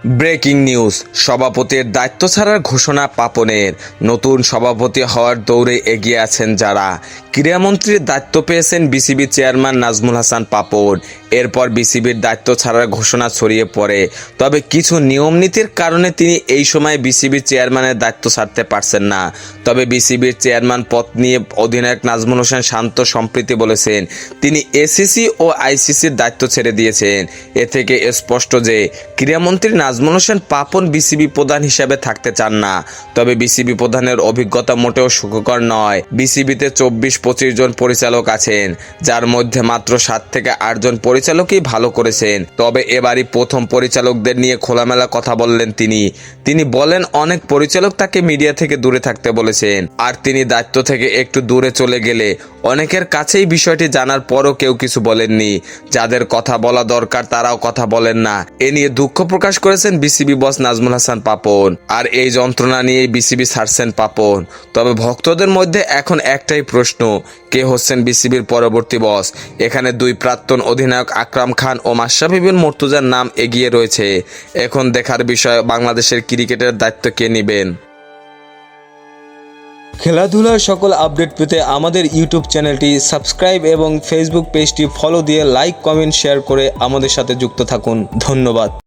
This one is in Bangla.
ব্রেকিং নিউজ, সভাপতির দায়িত্ব ছাড়ার ঘোষণা পাপনের। নতুন সভাপতি হওয়ার দৌড়ে এগিয়ে আছেন যারা। ক্রীড়ামন্ত্রীর দায়িত্ব পেয়েছেন বিসিবি চেয়ারম্যান নাজমুল হাসান পাপন। এরপর বিসিবির দায়িত্ব ছাড়ার ঘোষণা ছড়িয়ে পড়ে। তবে কিছু নিয়মনীতির কারণে তিনি এই সময় বিসিবির চেয়ারম্যানের দায়িত্ব ছাড়তে পারছেন না। তবে বিসিবির চেয়ারম্যান পদ নিয়ে অধিনায়ক নাজমুল হোসেন শান্ত সম্প্রতি বলেছেন তিনি এসিসি ও আইসিসির দায়িত্ব ছেড়ে দিয়েছেন। এ থেকে স্পষ্ট যে ক্রীড়ামন্ত্রী নাজমুল হোসেন পাপন বিসিবি প্রধান হিসেবে থাকতে চান না। তবে বিসিবি প্রধানের অভিজ্ঞতা মোটেও সুখকর নয়। বিসিবিতে 24-25 জন পরিচালক আছেন, যার মধ্যে মাত্র 7 থেকে 8 জন পরিচালকই ভালো করেছেন। তবে এবারই প্রথম পরিচালকদের নিয়ে খোলামেলা কথা বললেন তিনি বলেন অনেক পরিচালক তাকে মিডিয়া থেকে দূরে থাকতে বলেছেন, আর তিনি দায়িত্ব থেকে একটু দূরে চলে গেলে অনেকের কাছেই বিষয়টি জানার পরও কেউ কিছু বলেননি। যাদের কথা বলা দরকার তারাও কথা বলেন না। এ নিয়ে দুঃখ প্রকাশ করেছেন বিসিবি বস নাজমুল হাসান পাপন। আর এই যন্ত্রণা নিয়েই বিসিবি ছাড়ছেন পাপন। তবে ভক্তদের মধ্যে এখন একটাই প্রশ্ন, কে হচ্ছেন বিসিবির পরবর্তী বস? এখানে দুই প্রাক্তন অধিনায়ক আকরাম খান ও মাশরাফি বিন মুর্তজার নাম এগিয়ে রয়েছে। এখন দেখার বিষয় বাংলাদেশের ক্রিকেটের দায়িত্ব কে নেবেন। খেলাধুলার সকল আপডেট পেতে আমাদের ইউটিউব চ্যানেলটি সাবস্ক্রাইব এবং ফেসবুক পেজটি ফলো দিয়ে লাইক, কমেন্ট, শেয়ার করে আমাদের সাথে যুক্ত থাকুন। ধন্যবাদ।